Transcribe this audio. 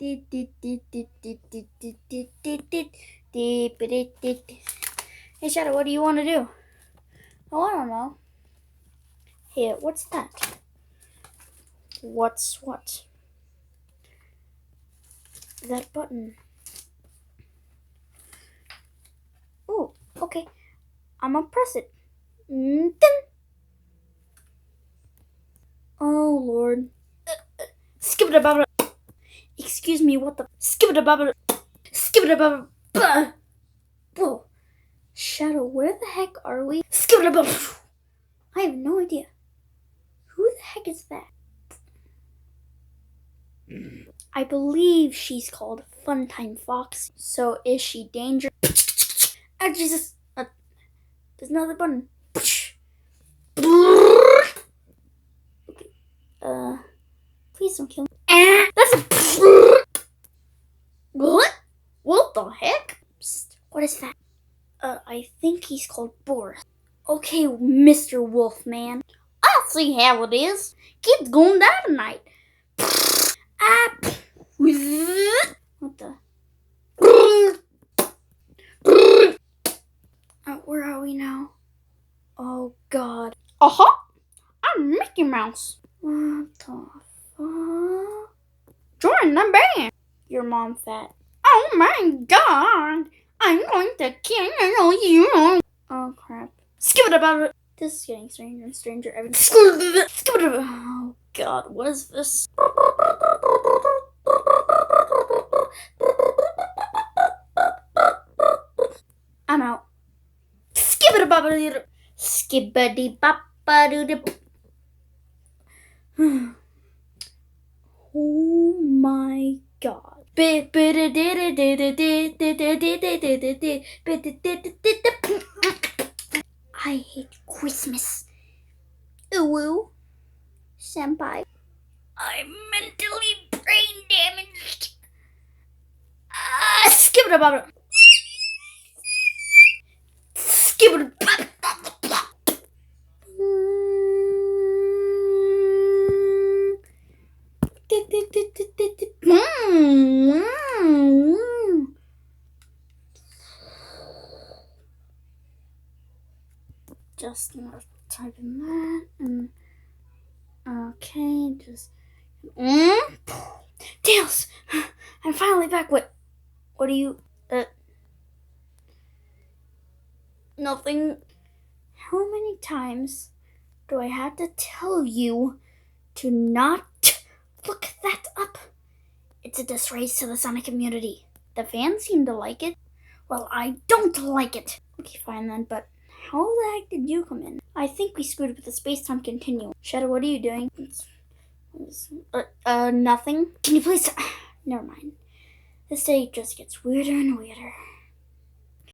Hey Shadow, what do you want to do? Oh, I don't know. Hey, what's that? What's what? That button. Oh, okay. I'm gonna press it. Ding. Oh Lord. Skip it about it. Excuse me, what the? Skip it about it. Skip it about it. Whoa. Shadow, where the heck are we? Skip it about it. I have no idea. Who the heck is that? I believe she's called Funtime Fox. So is she dangerous? Ah, Jesus. There's another button. Okay. Please don't kill me. That's a. What? What the heck? Psst, what is that? I think he's called Boris. Okay, Mr. Wolfman. I'll see how it is. Kid's going down tonight. What the? Where are we now? Oh God. Uh-huh. I'm Mickey Mouse. What the fuck? Join the band. Your mom fat. Oh my God. I'm going to kill you. Oh crap. Skip it about it. This is getting stranger and stranger every day. Skip it about. Oh God, what is this? I'm out. Skip it about it. Skibbity boppa. Oh my God. I hate Christmas. Ooh, senpai. I'm mentally brain damaged. Skip it about it. Skip it. Just gonna type in that and okay, just Tails! I'm finally back. What do you nothing. How many times do I have to tell you to not look that up? It's a disgrace to the Sonic community. The fans seem to like it. Well, I don't like it. Okay, fine then, but how the heck did you come in? I think we screwed with the space-time continuum. Shadow, what are you doing? Nothing. Can you please... Never mind. This day just gets weirder and weirder.